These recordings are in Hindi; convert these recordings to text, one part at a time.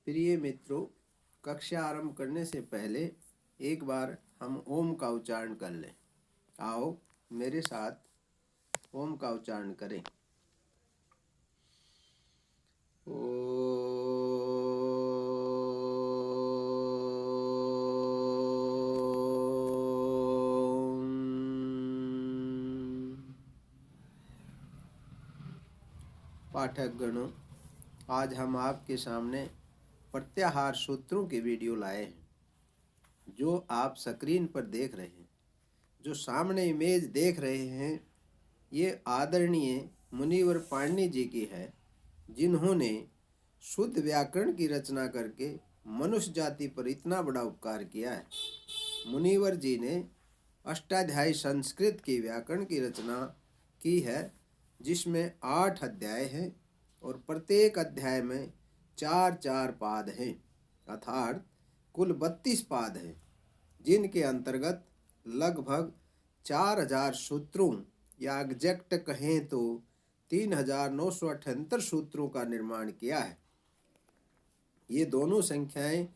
प्रिय मित्रों, कक्षा आरंभ करने से पहले एक बार हम ओम का उच्चारण कर लें। आओ मेरे साथ ओम का उच्चारण करें। पाठक गणों, आज हम आपके सामने प्रत्याहार सूत्रों के वीडियो लाए हैं जो आप स्क्रीन पर देख रहे हैं। जो सामने इमेज देख रहे हैं ये आदरणीय मुनिवर पाणिनि जी की है, जिन्होंने शुद्ध व्याकरण की रचना करके मनुष्य जाति पर इतना बड़ा उपकार किया है। मुनिवर जी ने अष्टाध्यायी संस्कृत की व्याकरण की रचना की है, जिसमें 8 अध्याय हैं और प्रत्येक अध्याय में 4-4 पाद हैं, अर्थात कुल 32 पाद हैं, जिनके अंतर्गत लगभग 4000 सूत्रों या एग्जैक्ट कहें तो 3978 सूत्रों का निर्माण किया है। ये दोनों संख्याएं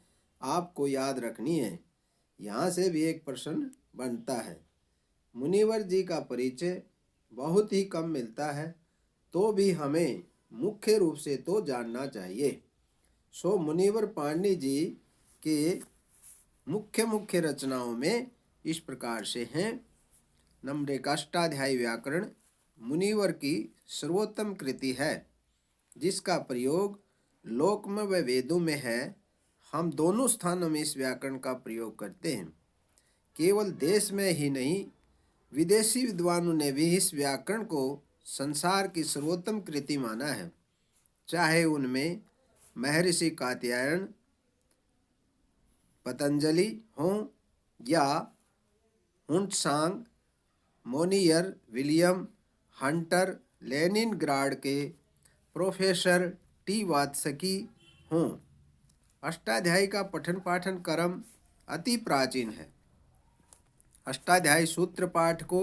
आपको याद रखनी है। यहाँ से भी एक प्रश्न बनता है। मुनिवर जी का परिचय बहुत ही कम मिलता है, तो भी हमें मुख्य रूप से तो जानना चाहिए। सो मुनिवर पाणिनि जी के मुख्य रचनाओं में इस प्रकार से हैं। नंबर 1, अष्टाध्यायी व्याकरण मुनिवर की सर्वोत्तम कृति है, जिसका प्रयोग लोक में व वेदों में है। हम दोनों स्थानों में इस व्याकरण का प्रयोग करते हैं। केवल देश में ही नहीं, विदेशी विद्वानों ने भी इस व्याकरण को संसार की सर्वोत्तम कृति माना है, चाहे उनमें महर्षि कात्यायन, पतंजलि हों या हुंटसांग, मोनियर, विलियम हंटर, लेनिनग्राड के प्रोफेसर टी वात्स्की हों। अष्टाध्यायी का पठन पाठन क्रम अति प्राचीन है। अष्टाध्यायी सूत्र पाठ को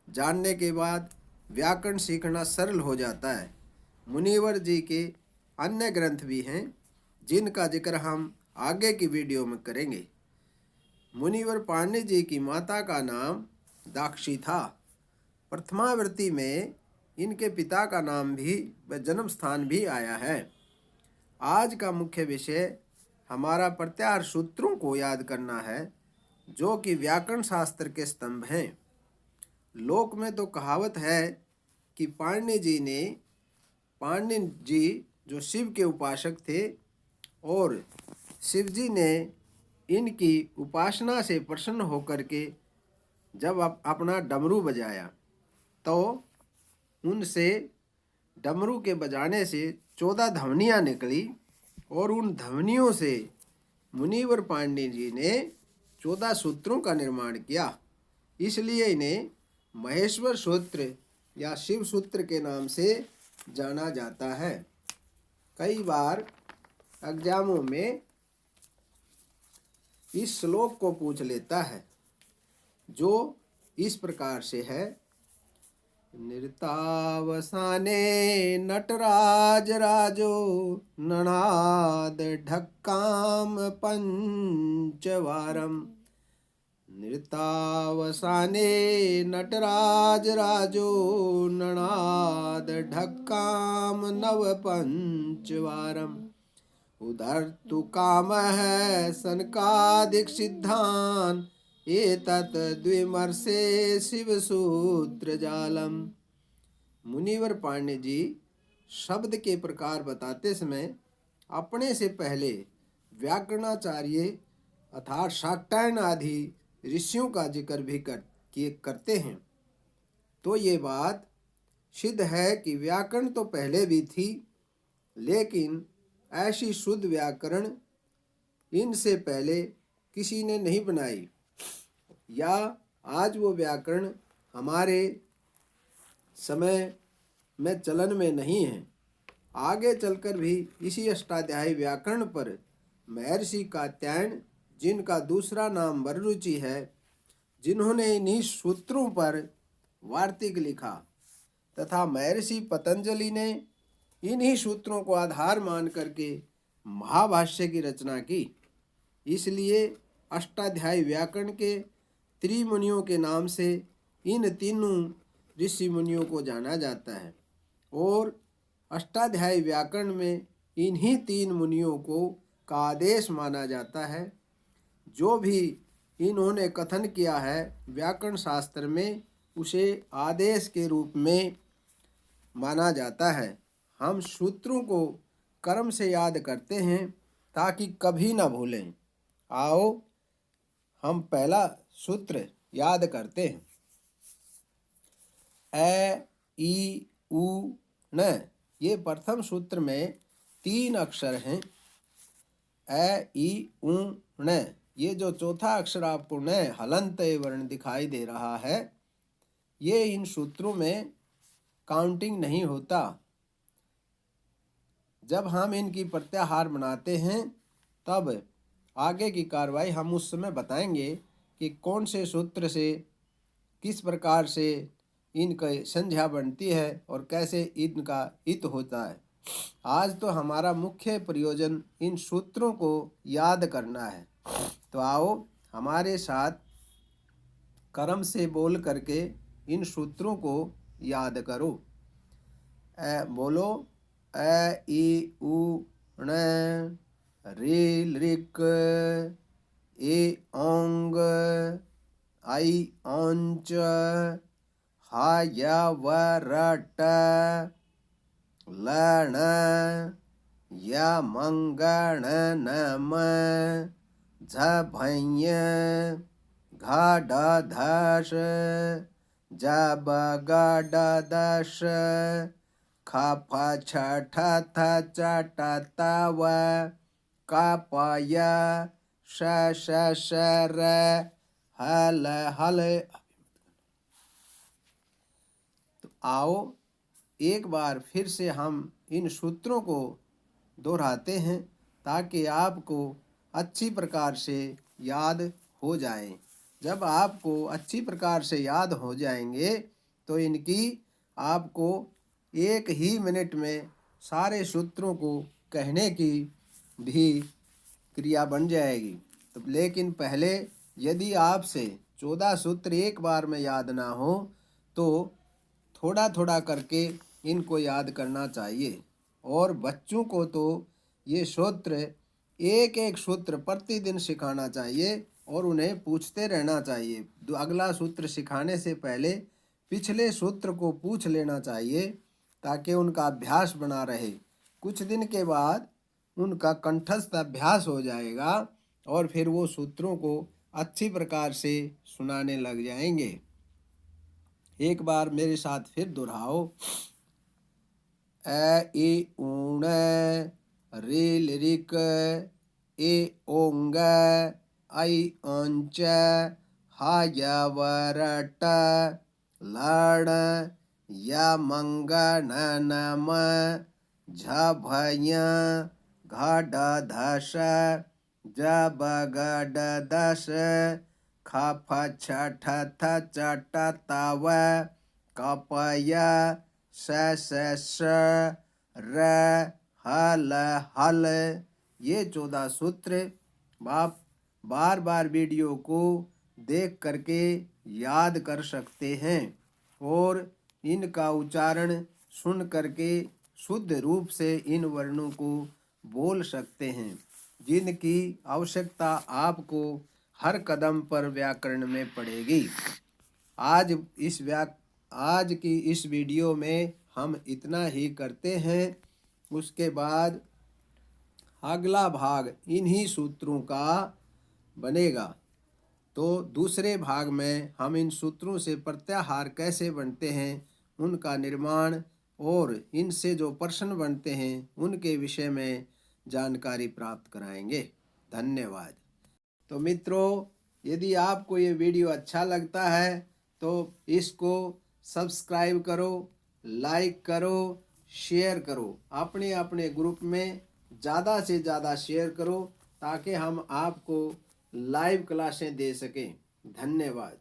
जानने के बाद व्याकरण सीखना सरल हो जाता है। मुनिवर जी के अन्य ग्रंथ भी हैं, जिनका जिक्र हम आगे की वीडियो में करेंगे। मुनिवर पाणिनि जी की माता का नाम दाक्षी था। प्रथमावृत्ति में इनके पिता का नाम भी व जन्म स्थान भी आया है। आज का मुख्य विषय हमारा प्रत्याहार सूत्रों को याद करना है, जो कि व्याकरण शास्त्र के स्तंभ हैं। लोक में तो कहावत है कि पाणिनि जी जो शिव के उपासक थे और शिव जी ने इनकी उपासना से प्रसन्न होकर के जब अपना डमरू बजाया, तो उनसे डमरू के बजाने से 14 ध्वनियाँ निकली और उन ध्वनियों से मुनिवर पाणिनि जी ने 14 सूत्रों का निर्माण किया। इसलिए इन्हें महेश्वर सूत्र या शिव सूत्र के नाम से जाना जाता है। कई बार एग्जामों में इस श्लोक को पूछ लेता है, जो इस प्रकार से है। नृतावसाने नटराज राजो ननाद ढक्काम पंचवारम। नृतावसाने नटराज राजो ननाद ढक्काम नव पंचवारम। उधर्तु कामः सनकादिक सिद्धान एतत् द्विमर्षे शिवसूत्र जालम। मुनिवर पाणिनि जी शब्द के प्रकार बताते समय अपने से पहले व्याकरणाचार्य अर्थात शाक्टायन आदि ऋषियों का जिक्र भी करते हैं। तो ये बात सिद्ध है कि व्याकरण तो पहले भी थी, लेकिन ऐसी शुद्ध व्याकरण इनसे पहले किसी ने नहीं बनाई, या आज वो व्याकरण हमारे समय में चलन में नहीं है। आगे चलकर भी इसी अष्टाध्यायी व्याकरण पर महर्षि कात्यायन, जिनका दूसरा नाम वररुचि है, जिन्होंने इन्हीं सूत्रों पर वार्तिक लिखा, तथा महर्षि पतंजलि ने इन्हीं सूत्रों को आधार मान करके महाभाष्य की रचना की। इसलिए अष्टाध्यायी व्याकरण के त्रिमुनियों के नाम से इन तीनों ऋषि मुनियों को जाना जाता है और अष्टाध्यायी व्याकरण में इन्हीं तीन मुनियों को का आदेश माना जाता है। जो भी इन्होंने कथन किया है व्याकरण शास्त्र में उसे आदेश के रूप में माना जाता है। हम सूत्रों को कर्म से याद करते हैं ताकि कभी ना भूलें। आओ हम पहला सूत्र याद करते हैं। ए ई उ न, ये प्रथम सूत्र में 3 अक्षर हैं। ए ई उ न, ये जो चौथा अक्षर आपको न हलंत वर्ण दिखाई दे रहा है, ये इन सूत्रों में काउंटिंग नहीं होता। जब हम इनकी प्रत्याहार बनाते हैं तब आगे की कार्रवाई हम उस समय बताएंगे कि कौन से सूत्र से किस प्रकार से इनकी संज्ञा बनती है और कैसे इनका इत होता है। आज तो हमारा मुख्य प्रयोजन इन सूत्रों को याद करना है। तो आओ हमारे साथ कर्म से बोल करके इन सूत्रों को याद करो। बोलो ए ई उ ण, रे ऋक, ए ओंग, आई औंच, हा या व रट, लण, या मंगण नम, झ भैय, घ ड धस, ज ब ग ड दश, ख फ छ ठ थ च ट त व, क प य, श श श र, हल हल। तो आओ एक बार फिर से हम इन सूत्रों को दोहराते हैं ताकि आपको अच्छी प्रकार से याद हो जाए। जब आपको अच्छी प्रकार से याद हो जाएंगे तो इनकी आपको 1 ही मिनट में सारे सूत्रों को कहने की भी क्रिया बन जाएगी। तो लेकिन पहले यदि आपसे 14 सूत्र एक बार में याद ना हो तो थोड़ा थोड़ा करके इनको याद करना चाहिए। और बच्चों को तो ये सूत्र एक एक सूत्र प्रतिदिन सिखाना चाहिए और उन्हें पूछते रहना चाहिए। अगला सूत्र सिखाने से पहले पिछले सूत्र को पूछ लेना चाहिए ताकि उनका अभ्यास बना रहे। कुछ दिन के बाद उनका कंठस्थ अभ्यास हो जाएगा और फिर वो सूत्रों को अच्छी प्रकार से सुनाने लग जाएंगे। एक बार मेरे साथ फिर दोहराओ। ए ई ऊण, रे ऋक, ए ओंग, आई औंच, हा या व रट, लण, या मंगण नम, झ भय, घ ड धस, ज ब ग ड दस, ख फ छ ठ थ च ट त व, क प य, स स स, र, हल हल। ये 14 सूत्र आप बार बार वीडियो को देख करके याद कर सकते हैं और इनका उच्चारण सुन करके शुद्ध रूप से इन वर्णों को बोल सकते हैं, जिनकी आवश्यकता आपको हर कदम पर व्याकरण में पड़ेगी। आज की इस वीडियो में हम इतना ही करते हैं। उसके बाद अगला भाग इन्हीं सूत्रों का बनेगा। तो दूसरे भाग में हम इन सूत्रों से प्रत्याहार कैसे बनते हैं, उनका निर्माण और इनसे जो प्रश्न बनते हैं उनके विषय में जानकारी प्राप्त कराएंगे। धन्यवाद। तो मित्रों, यदि आपको ये वीडियो अच्छा लगता है तो इसको सब्सक्राइब करो, लाइक करो, शेयर करो। अपने अपने ग्रुप में ज़्यादा से ज़्यादा शेयर करो ताकि हम आपको लाइव क्लासें दे सकें। धन्यवाद।